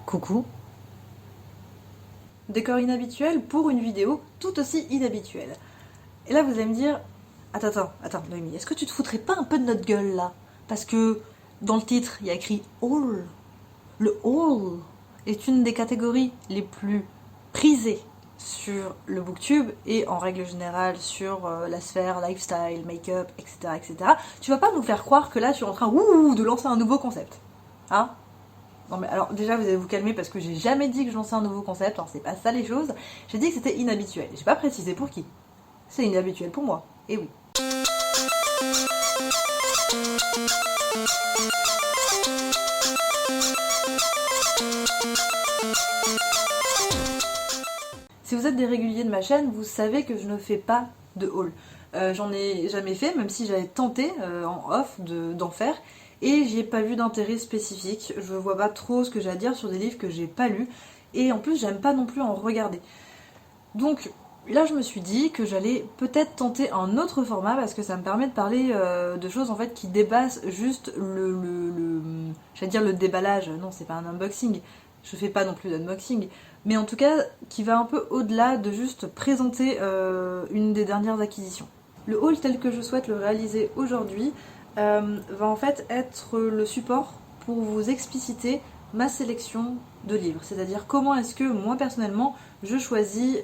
Coucou. Décor inhabituel pour une vidéo tout aussi inhabituelle. Et là vous allez me dire, attends, Noémie, est-ce que tu te foutrais pas un peu de notre gueule là? Parce que dans le titre, il y a écrit haul. Le haul est une des catégories les plus prisées sur le booktube et en règle générale sur la sphère lifestyle, make-up, etc., etc. Tu vas pas nous faire croire que là tu es en train de lancer un nouveau concept. Hein? Non mais alors déjà vous allez vous calmer parce que j'ai jamais dit que je lançais un nouveau concept, alors c'est pas ça les choses. J'ai dit que c'était inhabituel. J'ai pas précisé pour qui. C'est inhabituel pour moi. Et oui. Si vous êtes des réguliers de ma chaîne, vous savez que je ne fais pas de haul. J'en ai jamais fait, même si j'avais tenté en off d'en faire. Et j'y ai pas vu d'intérêt spécifique. Je vois pas trop ce que j'ai à dire sur des livres que j'ai pas lus. Et en plus, j'aime pas non plus en regarder. Donc là, je me suis dit que j'allais peut-être tenter un autre format parce que ça me permet de parler de choses en fait qui dépassent juste j'allais dire le déballage. Non, c'est pas un unboxing. Je fais pas non plus d'unboxing. Mais en tout cas, qui va un peu au-delà de juste présenter une des dernières acquisitions. Le haul tel que je souhaite le réaliser aujourd'hui va en fait être le support pour vous expliciter ma sélection de livres. C'est-à-dire comment est-ce que moi personnellement je choisis,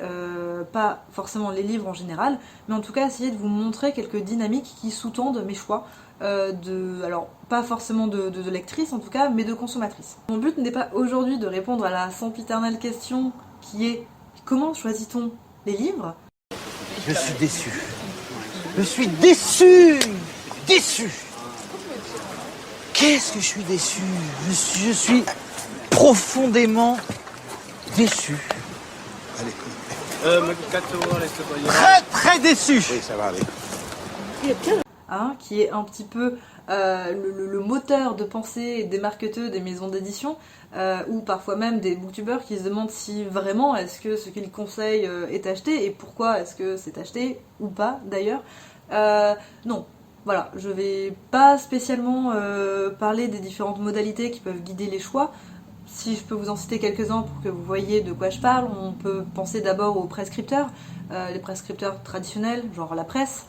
pas forcément les livres en général, mais en tout cas essayer de vous montrer quelques dynamiques qui sous-tendent mes choix. Alors pas forcément de lectrice en tout cas, mais de consommatrice. Mon but n'est pas aujourd'hui de répondre à la sempiternelle question qui est comment choisit-on les livres? Je suis déçu. Je suis déçu. Déçu. Qu'est-ce que je suis déçu? Je suis profondément déçu. Allez. Très déçu. Oui, ça va aller. Hein, qui est un petit peu le moteur de pensée des marketeurs des maisons d'édition, ou parfois même des booktubeurs qui se demandent si vraiment est-ce que ce qu'ils conseillent est acheté et pourquoi est-ce que c'est acheté ou pas d'ailleurs. Non, voilà, je vais pas spécialement parler des différentes modalités qui peuvent guider les choix. Si je peux vous en citer quelques-uns pour que vous voyez de quoi je parle, on peut penser d'abord aux prescripteurs, les prescripteurs traditionnels, genre la presse,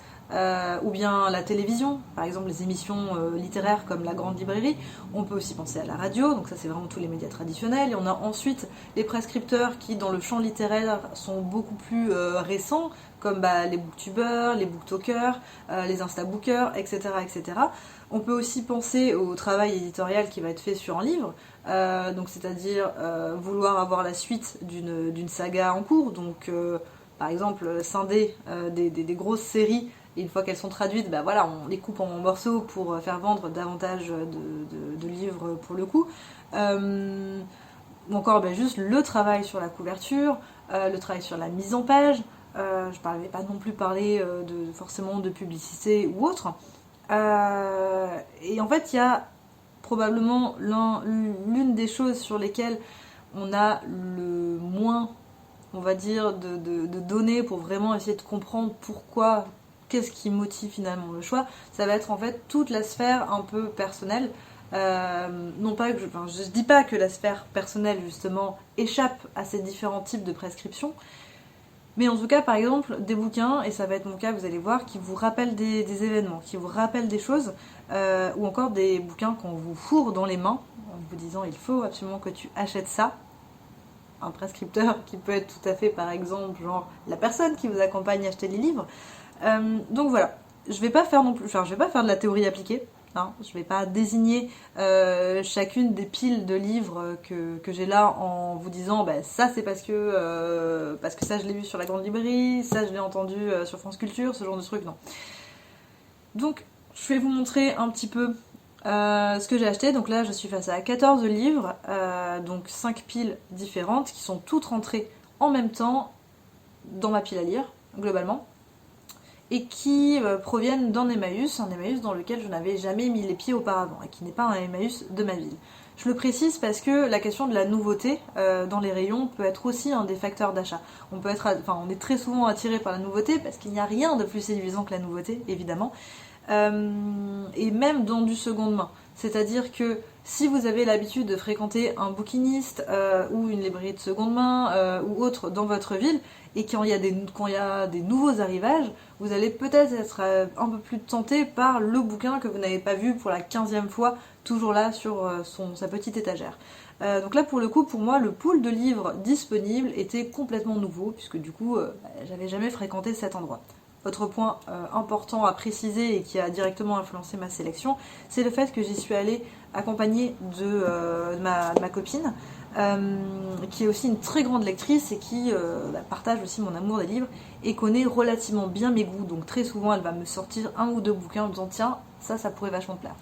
ou bien la télévision, par exemple les émissions littéraires comme La Grande Librairie. On peut aussi penser à la radio, donc ça c'est vraiment tous les médias traditionnels. Et on a ensuite les prescripteurs qui dans le champ littéraire sont beaucoup plus récents, comme les booktubeurs, les booktalkers, les instabookers, etc., etc. On peut aussi penser au travail éditorial qui va être fait sur un livre, donc c'est-à-dire vouloir avoir la suite d'une saga en cours, donc par exemple scinder des grosses séries. Et une fois qu'elles sont traduites, voilà, on les coupe en morceaux pour faire vendre davantage de livres pour le coup. Ou encore juste le travail sur la couverture, le travail sur la mise en page. Je ne vais pas non plus parler forcément de publicité ou autre. Et en fait, il y a probablement l'une des choses sur lesquelles on a le moins, on va dire, de données pour vraiment essayer de comprendre pourquoi, qu'est-ce qui motive finalement le choix. Ça va être en fait toute la sphère un peu personnelle. Non pas que je dis pas que la sphère personnelle justement échappe à ces différents types de prescriptions, mais en tout cas par exemple des bouquins, et ça va être mon cas, vous allez voir, qui vous rappellent des événements, qui vous rappellent des choses, ou encore des bouquins qu'on vous fourre dans les mains en vous disant il faut absolument que tu achètes ça. Un prescripteur qui peut être tout à fait par exemple genre la personne qui vous accompagne à acheter les livres. Donc voilà, je vais pas faire non plus, je vais pas faire de la théorie appliquée, hein, je vais pas désigner chacune des piles de livres que j'ai là en vous disant ça c'est parce que ça je l'ai vu sur La Grande Librairie, ça je l'ai entendu sur France Culture, ce genre de truc, non. Donc je vais vous montrer un petit peu ce que j'ai acheté. Donc là je suis face à 14 livres, donc 5 piles différentes qui sont toutes rentrées en même temps dans ma pile à lire, globalement, et qui proviennent d'un Emmaüs, un Emmaüs dans lequel je n'avais jamais mis les pieds auparavant, et qui n'est pas un Emmaüs de ma ville. Je le précise parce que la question de la nouveauté dans les rayons peut être aussi un des facteurs d'achat. On est très souvent attiré par la nouveauté parce qu'il n'y a rien de plus séduisant que la nouveauté, évidemment, et même dans du seconde main. C'est-à-dire que Si vous avez l'habitude de fréquenter un bouquiniste ou une librairie de seconde main ou autre dans votre ville, et quand il y a des nouveaux arrivages, vous allez peut-être être un peu plus tenté par le bouquin que vous n'avez pas vu pour la 15e fois, toujours là sur sa petite étagère. Donc là pour le coup, pour moi, le pool de livres disponibles était complètement nouveau, puisque du coup, j'avais jamais fréquenté cet endroit. Autre point important à préciser et qui a directement influencé ma sélection, c'est le fait que j'y suis allée accompagnée de ma copine, qui est aussi une très grande lectrice et qui partage aussi mon amour des livres et connaît relativement bien mes goûts. Donc très souvent, elle va me sortir un ou deux bouquins en me disant tiens, ça pourrait vachement te plaire.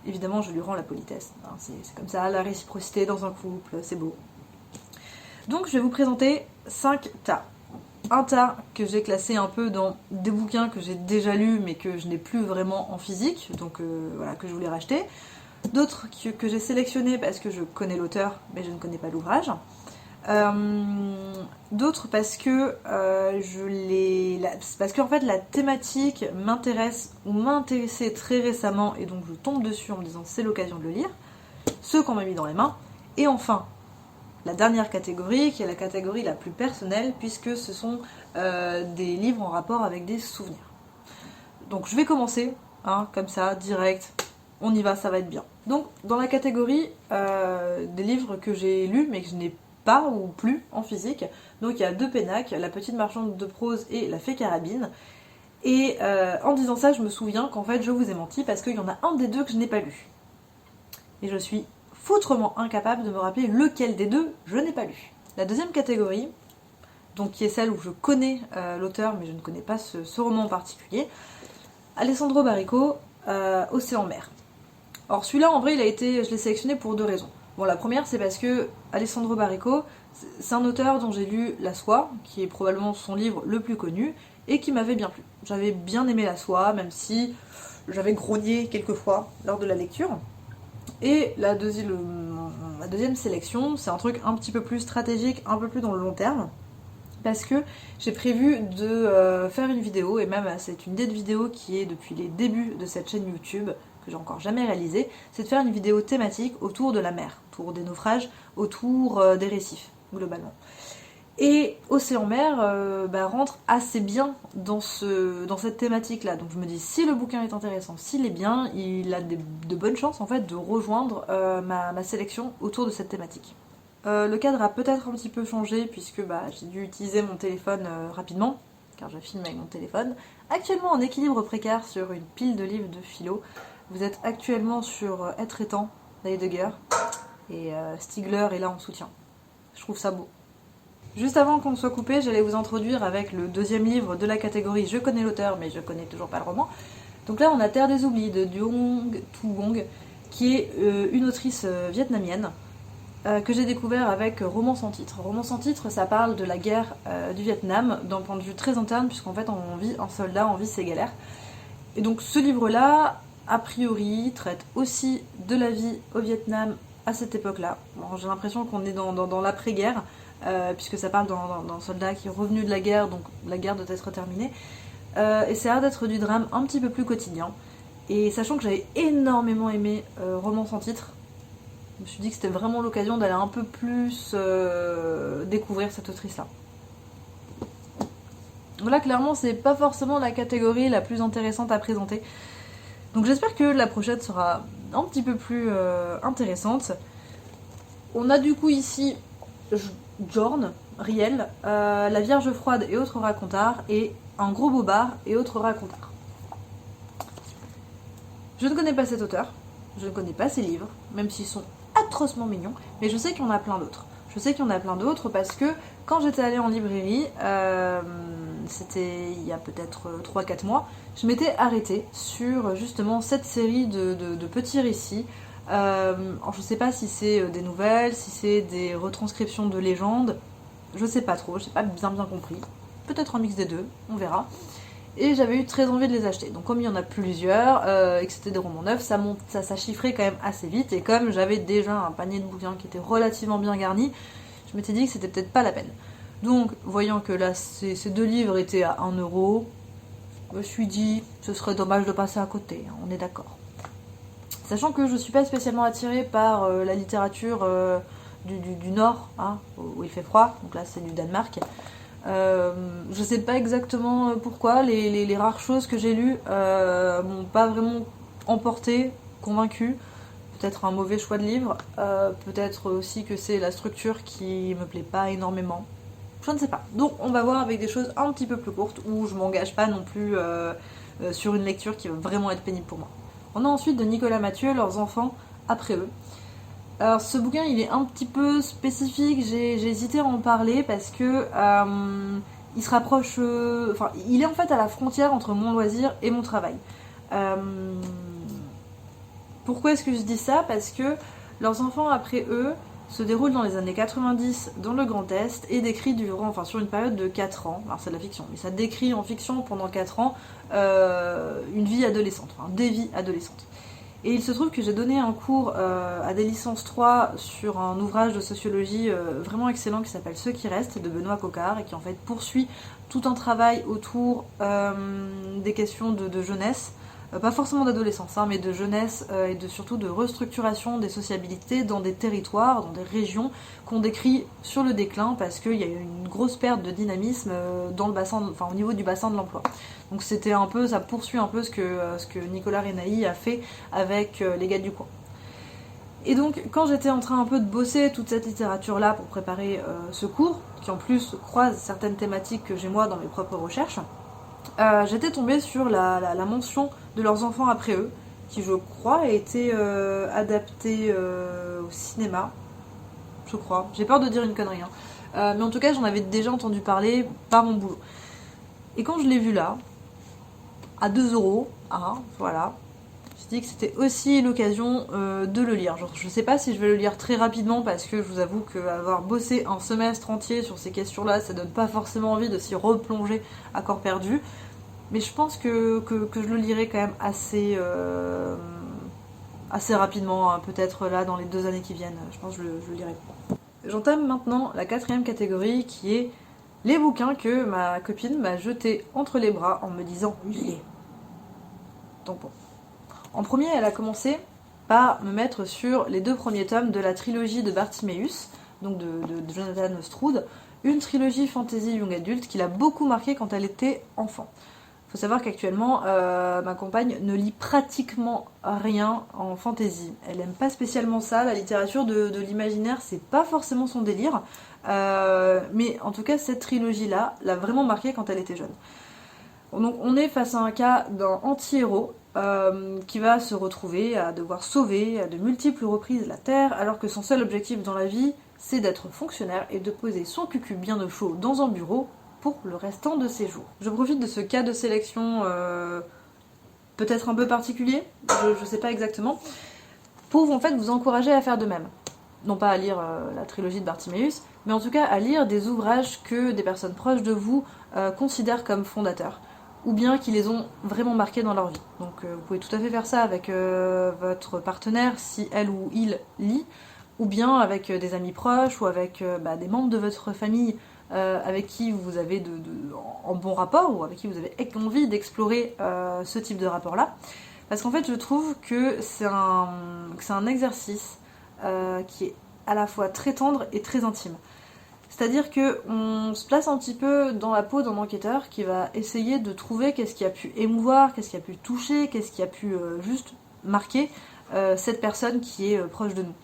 Évidemment, je lui rends la politesse. Hein, c'est comme ça, la réciprocité dans un couple, c'est beau. Donc je vais vous présenter 5 tas. Un tas que j'ai classé un peu dans des bouquins que j'ai déjà lus mais que je n'ai plus vraiment en physique, donc voilà, que je voulais racheter. D'autres que j'ai sélectionnés parce que je connais l'auteur mais je ne connais pas l'ouvrage. D'autres parce que parce qu'en fait la thématique m'intéresse ou m'intéressait très récemment et donc je tombe dessus en me disant c'est l'occasion de le lire. Ceux qu'on m'a mis dans les mains. Et enfin, la dernière catégorie, qui est la catégorie la plus personnelle, puisque ce sont des livres en rapport avec des souvenirs. Donc je vais commencer, comme ça, direct, on y va, ça va être bien. Donc dans la catégorie des livres que j'ai lus, mais que je n'ai pas ou plus en physique, donc il y a 2 pénacs, La petite marchande de prose et La fée carabine. Et en disant ça, je me souviens qu'en fait je vous ai menti, parce qu'il y en a un des deux que je n'ai pas lu. Et je suis foutrement incapable de me rappeler lequel des deux je n'ai pas lu. La deuxième catégorie, donc qui est celle où je connais l'auteur mais je ne connais pas ce roman en particulier, Alessandro Baricco, Océan Mer. Alors celui-là en vrai je l'ai sélectionné pour 2 raisons. Bon, la première c'est parce que Alessandro Baricco, c'est un auteur dont j'ai lu La Soie, qui est probablement son livre le plus connu, et qui m'avait bien plu. J'avais bien aimé La Soie, même si j'avais grogné quelques fois lors de la lecture. Et la deuxième sélection, c'est un truc un petit peu plus stratégique, un peu plus dans le long terme, parce que j'ai prévu de faire une vidéo, et même c'est une idée de vidéo qui est depuis les débuts de cette chaîne YouTube, que j'ai encore jamais réalisée, c'est de faire une vidéo thématique autour de la mer, autour des naufrages, autour des récifs, globalement. Et Océan Mer rentre assez bien dans cette thématique-là. Donc je me dis, si le bouquin est intéressant, s'il est bien, il a de bonnes chances en fait de rejoindre ma sélection autour de cette thématique. Le cadre a peut-être un petit peu changé puisque j'ai dû utiliser mon téléphone rapidement, car je filme avec mon téléphone. Actuellement en équilibre précaire sur une pile de livres de philo. Vous êtes actuellement sur Être et temps d'Heidegger, et Stigler est là en soutien. Je trouve ça beau. Juste avant qu'on soit coupé, j'allais vous introduire avec le 2e livre de la catégorie Je connais l'auteur mais je connais toujours pas le roman. Donc là on a Terre des oublis de Duong Thu Nguyen, qui est une autrice vietnamienne que j'ai découvert avec Roman sans titre. Roman sans titre, ça parle de la guerre du Vietnam d'un point de vue très interne, puisqu'en fait un soldat en vit ses galères. Et donc ce livre-là, a priori, traite aussi de la vie au Vietnam à cette époque-là. Bon, j'ai l'impression qu'on est dans l'après-guerre, puisque ça parle d'un soldat qui est revenu de la guerre, donc la guerre doit être terminée. Et ça a l'air d'être du drame un petit peu plus quotidien. Et sachant que j'avais énormément aimé Roman sans titre, je me suis dit que c'était vraiment l'occasion d'aller un peu plus découvrir cette autrice-là. Voilà, clairement, c'est pas forcément la catégorie la plus intéressante à présenter. Donc j'espère que la prochaine sera un petit peu plus intéressante. On a du coup ici Jorn, Riel, La Vierge froide et autres racontards, et Un gros bobard et autres racontards. Je ne connais pas cet auteur, je ne connais pas ses livres, même s'ils sont atrocement mignons, mais je sais qu'il y en a plein d'autres. Je sais qu'il y en a plein d'autres parce que quand j'étais allée en librairie, c'était il y a peut-être 3-4 mois, je m'étais arrêtée sur justement cette série de petits récits. Alors je sais pas si c'est des nouvelles, si c'est des retranscriptions de légendes, je sais pas trop, j'ai pas bien compris. Peut-être un mix des deux, on verra. Et j'avais eu très envie de les acheter. Donc comme il y en a plusieurs, et que c'était des romans neufs, ça chiffrait quand même assez vite. Et comme j'avais déjà un panier de bouquins qui était relativement bien garni, je m'étais dit que c'était peut-être pas la peine. Donc, voyant que là, ces 2 livres étaient à 1€, je me suis dit, ce serait dommage de passer à côté, on est d'accord. Sachant que je suis pas spécialement attirée par la littérature du Nord, hein, où il fait froid, donc là c'est du Danemark. Je sais pas exactement pourquoi, les rares choses que j'ai lues m'ont pas vraiment emporté, convaincu. Peut-être un mauvais choix de livre, peut-être aussi que c'est la structure qui me plaît pas énormément. Je ne sais pas. Donc on va voir avec des choses un petit peu plus courtes où je m'engage pas non plus sur une lecture qui va vraiment être pénible pour moi. On a ensuite de Nicolas Mathieu, Leurs enfants après eux. Alors ce bouquin il est un petit peu spécifique, j'ai hésité à en parler parce que il se rapproche, enfin il est en fait à la frontière entre mon loisir et mon travail. Pourquoi est-ce que je dis ça? Parce que Leurs enfants après eux se déroule dans les années 90 dans le Grand Est et décrit sur une période de 4 ans, alors c'est de la fiction, mais ça décrit en fiction pendant 4 ans une vie adolescente, enfin des vies adolescentes. Et il se trouve que j'ai donné un cours à des licences 3 sur un ouvrage de sociologie vraiment excellent qui s'appelle Ceux qui restent de Benoît Coquart et qui en fait poursuit tout un travail autour des questions de jeunesse. Pas forcément d'adolescence, hein, mais de jeunesse et surtout de restructuration des sociabilités dans des territoires, dans des régions qu'on décrit sur le déclin parce qu'il y a eu une grosse perte de dynamisme dans le bassin, au niveau du bassin de l'emploi. Donc c'était un peu, ça poursuit un peu ce que Nicolas Renaï a fait avec les gars du coin. Et donc quand j'étais en train un peu de bosser toute cette littérature-là pour préparer ce cours, qui en plus croise certaines thématiques que j'ai moi dans mes propres recherches, j'étais tombée sur la mention de Leurs enfants après eux, qui je crois a été adaptée au cinéma, je crois. J'ai peur de dire une connerie, hein. Mais en tout cas j'en avais déjà entendu parler par mon boulot. Et quand je l'ai vu là, à 2€, hein, voilà, je me suis dit que c'était aussi l'occasion de le lire. Genre, je sais pas si je vais le lire très rapidement parce que je vous avoue qu'avoir bossé un semestre entier sur ces questions-là, ça donne pas forcément envie de s'y replonger à corps perdu. Mais je pense que je le lirai quand même assez rapidement, hein, peut-être là dans les 2 années qui viennent. Je pense que je le lirai. J'entame maintenant la 4e catégorie qui est les bouquins que ma copine m'a jetés entre les bras en me disant « lis-les ». Donc bon. En premier, elle a commencé par me mettre sur les 2 premiers tomes de la trilogie de Bartiméus, donc de Jonathan Stroud, une trilogie fantasy young adulte qui l'a beaucoup marquée quand elle était enfant. Il faut savoir qu'actuellement, ma compagne ne lit pratiquement rien en fantasy. Elle aime pas spécialement ça, la littérature de l'imaginaire, c'est pas forcément son délire. Mais en tout cas, cette trilogie-là l'a vraiment marquée quand elle était jeune. Donc on est face à un cas d'un anti-héros qui va se retrouver à devoir sauver à de multiples reprises la Terre, alors que son seul objectif dans la vie, c'est d'être fonctionnaire et de poser son cucu bien au chaud dans un bureau pour le restant de ses jours. Je profite de ce cas de sélection peut-être un peu particulier, je sais pas exactement, pour en fait vous encourager à faire de même. Non pas à lire la trilogie de Bartiméus, mais en tout cas à lire des ouvrages que des personnes proches de vous considèrent comme fondateurs, ou bien qui les ont vraiment marqués dans leur vie. Donc vous pouvez tout à fait faire ça avec votre partenaire si elle ou il lit, ou bien avec des amis proches, ou avec des membres de votre famille avec qui vous avez en bon rapport, ou avec qui vous avez envie d'explorer ce type de rapport-là. Parce qu'en fait, je trouve que c'est un exercice qui est à la fois très tendre et très intime. C'est-à-dire qu'on se place un petit peu dans la peau d'un enquêteur qui va essayer de trouver qu'est-ce qui a pu émouvoir, qu'est-ce qui a pu toucher, qu'est-ce qui a pu juste marquer cette personne qui est proche de nous.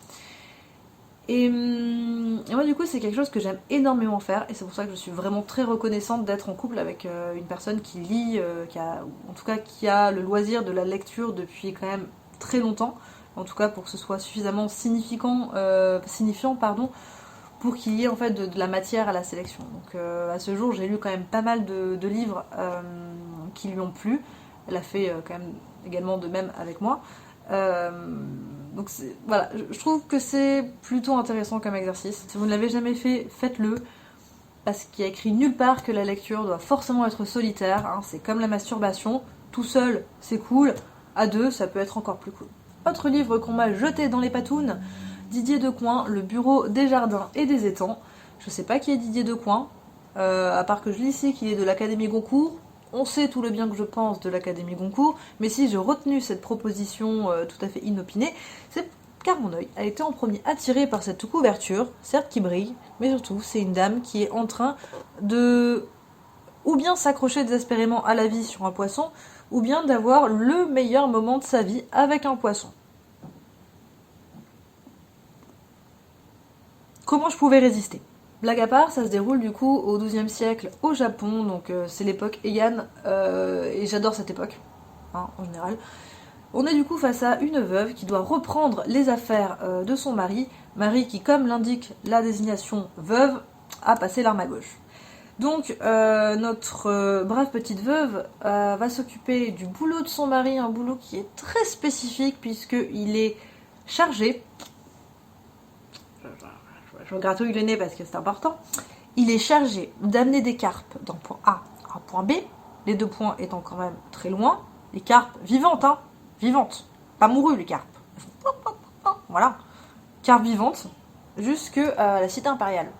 Et moi du coup c'est quelque chose que j'aime énormément faire et c'est pour ça que je suis vraiment très reconnaissante d'être en couple avec une personne qui lit, qui a le loisir de la lecture depuis quand même très longtemps, en tout cas pour que ce soit suffisamment signifiant pour qu'il y ait en fait de la matière à la sélection. Donc à ce jour j'ai lu quand même pas mal de livres qui lui ont plu, elle a fait quand même également de même avec moi. Donc voilà, je trouve que c'est plutôt intéressant comme exercice. Si vous ne l'avez jamais fait, faites-le. Parce qu'il y a écrit nulle part que la lecture doit forcément être solitaire. Hein. C'est comme la masturbation. Tout seul, c'est cool. À 2, ça peut être encore plus cool. Autre livre qu'on m'a jeté dans les patounes, Didier Decoing, Le bureau des jardins et des étangs. Je sais pas qui est Didier Decoing, à part que je lis ici qu'il est de l'Académie Goncourt. on sait tout le bien que je pense de l'Académie Goncourt, mais si j'ai retenu cette proposition tout à fait inopinée, c'est car mon œil a été en premier attiré par cette couverture, certes qui brille, mais surtout c'est une dame qui est en train de ou bien s'accrocher désespérément à la vie sur un poisson, ou bien d'avoir le meilleur moment de sa vie avec un poisson. Comment je pouvais résister? Blague à part, ça se déroule du coup au XIIe siècle au Japon, donc c'est l'époque Heian, et j'adore cette époque, hein, en général. On est du coup face à une veuve qui doit reprendre les affaires de son mari qui, comme l'indique la désignation veuve, a passé l'arme à gauche. Donc notre brave petite veuve va s'occuper du boulot de son mari, un boulot qui est très spécifique puisqu'il est chargé, je me gratouille le nez parce que c'est important, il est chargé d'amener des carpes d'un point A à un point B, les 2 points étant quand même très loin, les carpes vivantes, hein, vivantes, pas mourues les carpes, voilà, carpes vivantes, jusque à la cité impériale.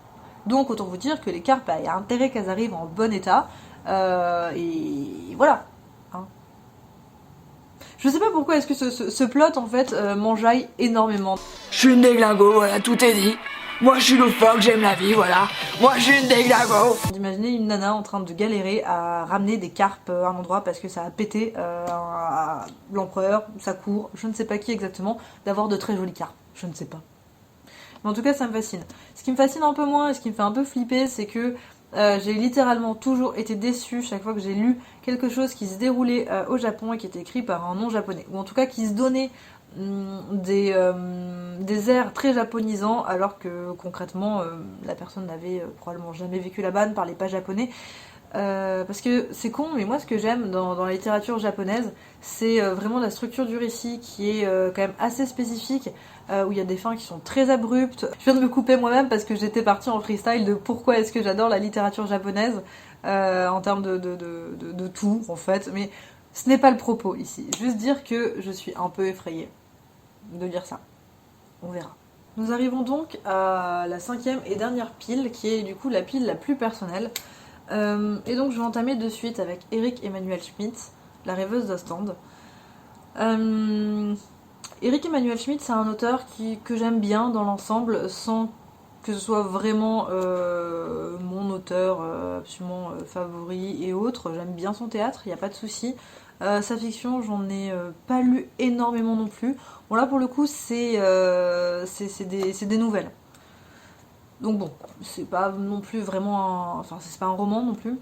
Donc autant vous dire que les carpes, il y a intérêt qu'elles arrivent en bon état, et voilà. Hein. Je sais pas pourquoi est-ce que ce plot en fait m'enjaille énormément. Je suis une déglingo, voilà, tout est dit. Moi je suis loufoque, j'aime la vie, voilà. Moi je suis une déglingo. D'imaginer une nana en train de galérer à ramener des carpes à un endroit parce que ça a pété à l'empereur, sa cour, je ne sais pas qui exactement, d'avoir de très jolies carpes. Je ne sais pas. Mais en tout cas ça me fascine. Ce qui me fascine un peu moins et ce qui me fait un peu flipper, c'est que j'ai littéralement toujours été déçue chaque fois que j'ai lu quelque chose qui se déroulait au Japon et qui était écrit par un non japonais, ou en tout cas qui se donnait des airs très japonisants alors que concrètement la personne n'avait probablement jamais vécu là-bas, ne parlait pas japonais. Parce que c'est con, mais moi ce que j'aime dans la littérature japonaise, c'est vraiment la structure du récit qui est quand même assez spécifique, où il y a des fins qui sont très abruptes. Je viens de me couper moi-même parce que j'étais partie en freestyle de pourquoi est-ce que j'adore la littérature japonaise, en termes de tout en fait, mais ce n'est pas le propos ici. Juste dire que je suis un peu effrayée de lire ça. On verra. Nous arrivons donc à la 5e et dernière pile, qui est du coup la pile la plus personnelle. Et donc je vais entamer de suite avec Eric Emmanuel Schmitt, La rêveuse d'Ostende. Eric Emmanuel Schmitt, c'est un auteur que j'aime bien dans l'ensemble, sans que ce soit vraiment mon auteur absolument favori et autres. J'aime bien son théâtre, il n'y a pas de souci. Sa fiction, j'en ai pas lu énormément non plus. Bon là pour le coup c'est des nouvelles. Donc bon, c'est pas non plus vraiment enfin c'est pas un roman non plus.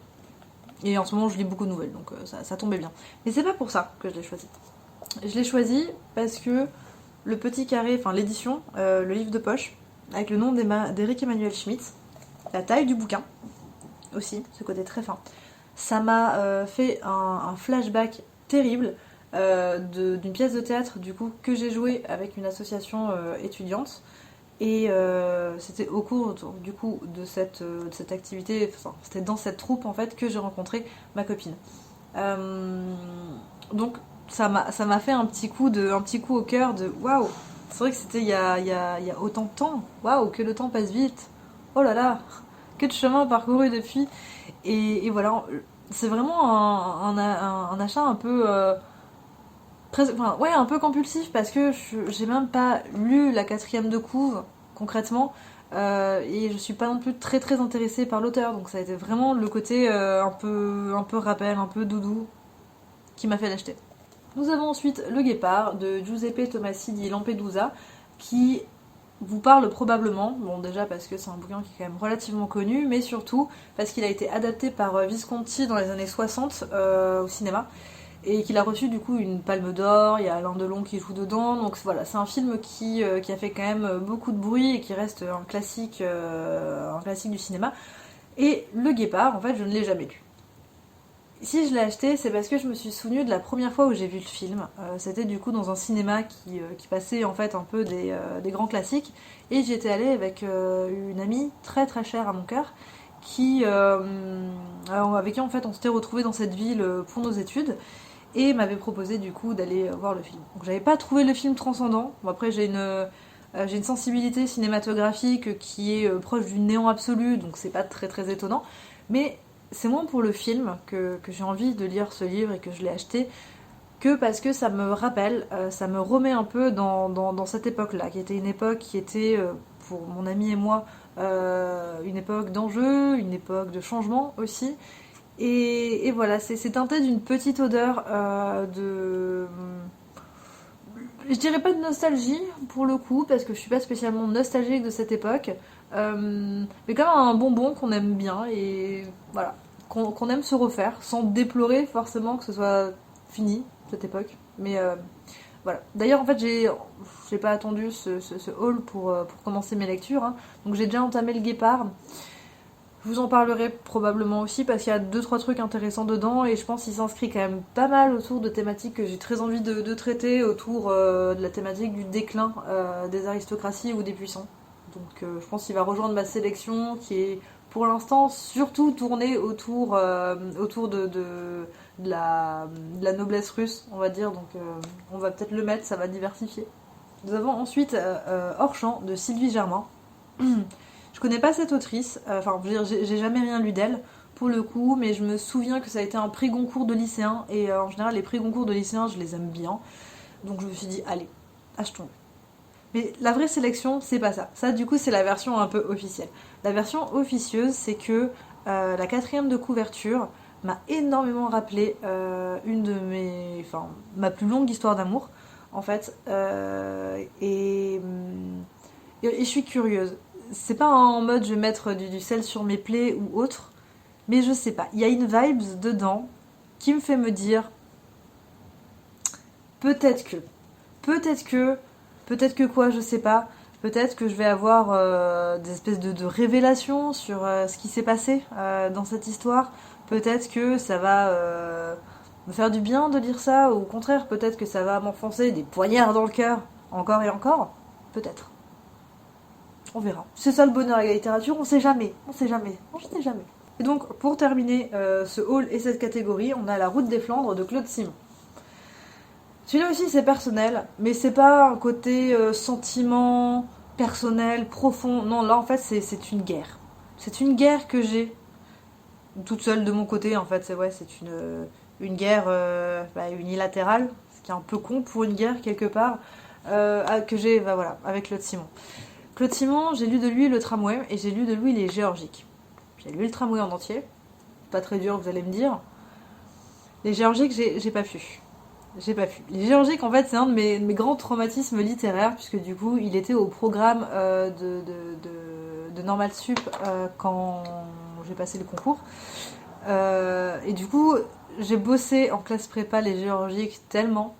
Et en ce moment je lis beaucoup de nouvelles, donc ça tombait bien. Mais c'est pas pour ça que je l'ai choisi. Je l'ai choisi parce que le petit carré, enfin l'édition, le livre de poche, avec le nom d'Eric Emmanuel Schmitt, la taille du bouquin, aussi, ce côté très fin, ça m'a fait un flashback terrible d'une pièce de théâtre du coup que j'ai jouée avec une association étudiante. Et c'était au cours du coup de cette activité, enfin, c'était dans cette troupe en fait que j'ai rencontré ma copine. Donc ça m'a fait un petit coup au cœur de waouh, c'est vrai que c'était il y a autant de temps, waouh, que le temps passe vite, oh là là, que de chemin parcouru depuis. Et voilà, c'est vraiment un achat un peu enfin, ouais, un peu compulsif parce que j'ai même pas lu la 4e de couve concrètement, et je suis pas non plus très très intéressée par l'auteur, donc ça a été vraiment le côté un peu rappel, un peu doudou qui m'a fait l'acheter. Nous avons ensuite Le Guépard de Giuseppe Tomasi di Lampedusa, qui vous parle probablement, bon déjà parce que c'est un bouquin qui est quand même relativement connu, mais surtout parce qu'il a été adapté par Visconti dans les années 60 au cinéma, et qu'il a reçu du coup une palme d'or, il y a Alain Delon qui joue dedans, donc voilà, c'est un film qui a fait quand même beaucoup de bruit et qui reste un classique du cinéma. Et Le Guépard, en fait, je ne l'ai jamais lu. Si je l'ai acheté, c'est parce que je me suis souvenue de la première fois où j'ai vu le film. C'était du coup dans un cinéma qui passait en fait un peu des grands classiques, et j'y étais allée avec une amie très très chère à mon cœur, avec qui en fait on s'était retrouvés dans cette ville pour nos études, et m'avait proposé du coup d'aller voir le film. Donc j'avais pas trouvé le film transcendant. Bon, après j'ai une sensibilité cinématographique qui est proche du néant absolu, donc c'est pas très très étonnant, mais c'est moins pour le film que j'ai envie de lire ce livre et que je l'ai acheté, que parce que ça me rappelle, ça me remet un peu dans cette époque-là, qui était une époque qui était, pour mon ami et moi, une époque d'enjeu, une époque de changement aussi. Et voilà, c'est teinté d'une petite odeur de... Je dirais pas de nostalgie pour le coup, parce que je suis pas spécialement nostalgique de cette époque, mais quand même un bonbon qu'on aime bien et voilà, qu'on aime se refaire, sans déplorer forcément que ce soit fini cette époque. Mais voilà. D'ailleurs, en fait, j'ai pas attendu ce haul pour commencer mes lectures, hein. Donc j'ai déjà entamé le Guépard. Je vous en parlerai probablement aussi parce qu'il y a 2-3 trucs intéressants dedans et je pense qu'il s'inscrit quand même pas mal autour de thématiques que j'ai très envie de traiter, autour de la thématique du déclin des aristocraties ou des puissants. Donc je pense qu'il va rejoindre ma sélection qui est pour l'instant surtout tournée autour de la noblesse russe, on va dire. Donc on va peut-être le mettre, ça va diversifier. Nous avons ensuite Hors champ de Sylvie Germain. Je connais pas cette autrice, enfin je veux dire, j'ai jamais rien lu d'elle pour le coup, mais je me souviens que ça a été un prix Goncourt de lycéens et en général les prix Goncourt de lycéens je les aime bien, donc je me suis dit allez, achetons-le. Mais la vraie sélection c'est pas ça, ça du coup c'est la version un peu officielle. La version officieuse c'est que la 4e de couverture m'a énormément rappelé ma plus longue histoire d'amour en fait, et je suis curieuse. C'est pas en mode je vais mettre du sel sur mes plaies ou autre, mais je sais pas. Il y a une vibes dedans qui me fait me dire peut-être que, peut-être que, peut-être que quoi, je sais pas. Peut-être que je vais avoir des espèces de révélations sur ce qui s'est passé dans cette histoire. Peut-être que ça va me faire du bien de lire ça, ou au contraire, peut-être que ça va m'enfoncer des poignards dans le cœur, encore et encore. Peut-être. On verra. C'est ça le bonheur avec la littérature, on sait jamais. On sait jamais. On sait jamais. Et donc, pour terminer ce haul et cette catégorie, on a La Route des Flandres de Claude Simon. Celui-là aussi, c'est personnel, mais c'est pas un côté sentiment personnel, profond. Non, là, en fait, c'est une guerre. C'est une guerre que j'ai toute seule de mon côté, en fait. C'est une guerre unilatérale, ce qui est un peu con pour une guerre, quelque part, que j'ai voilà, avec Claude Simon. Claude Simon, j'ai lu de lui Le Tramway et j'ai lu de lui Les Géorgiques. J'ai lu Le Tramway en entier, pas très dur vous allez me dire. Les Géorgiques, j'ai pas pu. J'ai pas pu. Les Géorgiques, en fait, c'est un de mes grands traumatismes littéraires, puisque du coup, il était au programme de Normal Sup quand j'ai passé le concours. Et du coup, j'ai bossé en classe prépa les Géorgiques tellement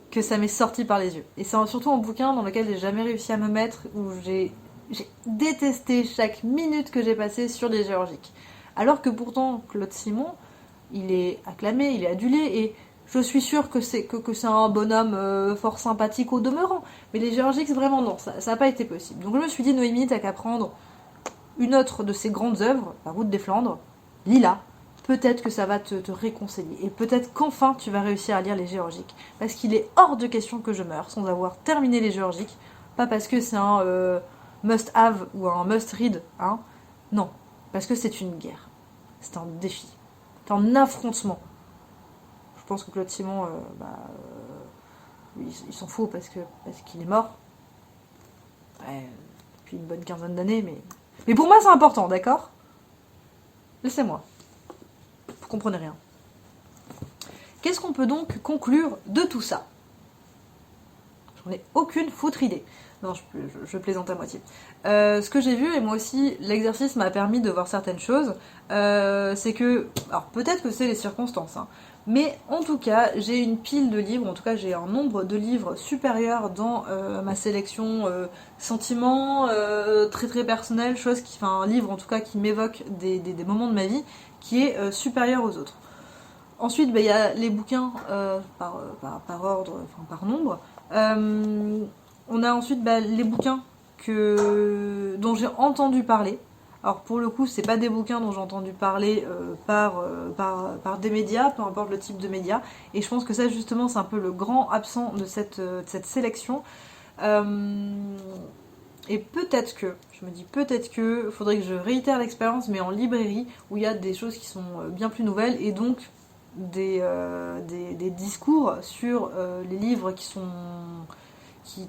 que ça m'est sorti par les yeux. Et c'est surtout un bouquin dans lequel j'ai jamais réussi à me mettre, où j'ai détesté chaque minute que j'ai passée sur les Géorgiques. Alors que pourtant, Claude Simon, il est acclamé, il est adulé, et je suis sûre que c'est un bonhomme fort sympathique au demeurant. Mais les Géorgiques, vraiment non, ça n'a pas été possible. Donc je me suis dit, Noémie, t'as qu'à prendre une autre de ses grandes œuvres, La Route des Flandres, lis-la. Peut-être que ça va te réconcilier. Et peut-être qu'enfin tu vas réussir à lire les Géorgiques. Parce qu'il est hors de question que je meure sans avoir terminé les Géorgiques. Pas parce que c'est un must-have ou un must-read. Hein. Non. Parce que c'est une guerre. C'est un défi. C'est un affrontement. Je pense que Claude Simon, il s'en fout parce qu'il est mort. Ouais, depuis une bonne quinzaine d'années. Mais pour moi c'est important, d'accord ? Laissez-moi. Vous comprenez rien. Qu'est-ce qu'on peut donc conclure de tout ça ? J'en ai aucune foutre idée. Non, je plaisante à moitié. Ce que j'ai vu, et moi aussi, l'exercice m'a permis de voir certaines choses, c'est que... Alors, peut-être que c'est les circonstances, hein, mais en tout cas, j'ai une pile de livres, en tout cas, j'ai un nombre de livres supérieur dans ma sélection sentiments, très très personnel, un livre en tout cas qui m'évoque des moments de ma vie, qui est supérieur aux autres. Ensuite, y a les bouquins par ordre, enfin par nombre. On a ensuite les bouquins dont j'ai entendu parler. Alors pour le coup, c'est pas des bouquins dont j'ai entendu parler par des médias, peu importe le type de médias. Et je pense que ça justement, c'est un peu le grand absent de cette sélection. Et peut-être que, je me dis peut-être que, faudrait que je réitère l'expérience, mais en librairie, où il y a des choses qui sont bien plus nouvelles, et donc des discours sur les livres qui sont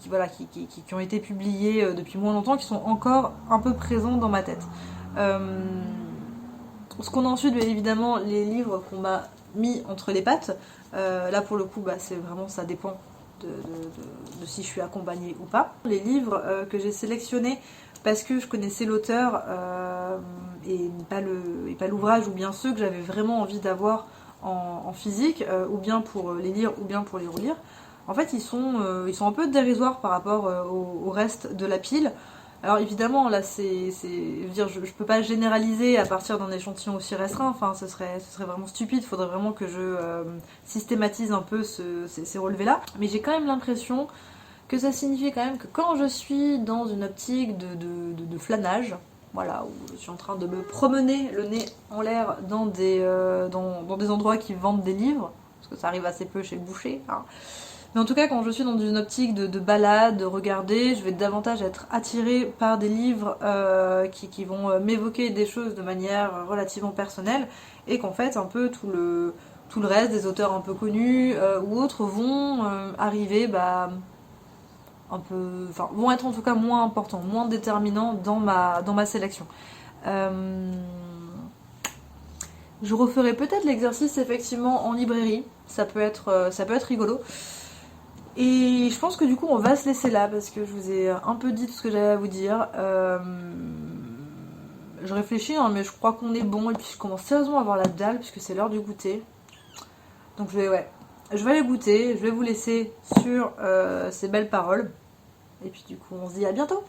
voilà, qui ont été publiés depuis moins longtemps, qui sont encore un peu présents dans ma tête. Ce qu'on a ensuite, bien évidemment, les livres qu'on m'a mis entre les pattes. Là, pour le coup, bah, c'est vraiment, ça dépend de si je suis accompagnée ou pas. Les livres que j'ai sélectionnés parce que je connaissais l'auteur et pas l'ouvrage, ou bien ceux que j'avais vraiment envie d'avoir en physique, ou bien pour les lire, ou bien pour les relire. En fait, ils sont un peu dérisoires par rapport au reste de la pile. Alors évidemment, là, je veux dire, je peux pas généraliser à partir d'un échantillon aussi restreint. Enfin, ce serait vraiment stupide. Il faudrait vraiment que je systématise un peu ces relevés-là. Mais j'ai quand même l'impression que ça signifie quand même que quand je suis dans une optique de flânage, voilà, où je suis en train de me promener le nez en l'air dans des endroits qui vendent des livres, parce que ça arrive assez peu chez le boucher, hein. Mais en tout cas, quand je suis dans une optique de balade, de regarder, je vais davantage être attirée par des livres qui vont m'évoquer des choses de manière relativement personnelle, et qu'en fait, un peu tout le reste, des auteurs un peu connus ou autres, vont arriver, bah, un peu, enfin, vont être en tout cas moins importants, moins déterminants dans ma sélection. Je referai peut-être l'exercice effectivement en librairie, ça peut être rigolo. Et je pense que du coup on va se laisser là parce que je vous ai un peu dit tout ce que j'avais à vous dire. Je réfléchis hein, mais je crois qu'on est bon, et puis je commence sérieusement à avoir la dalle puisque c'est l'heure du goûter. Donc je vais aller goûter, je vais vous laisser sur ces belles paroles. Et puis du coup on se dit à bientôt.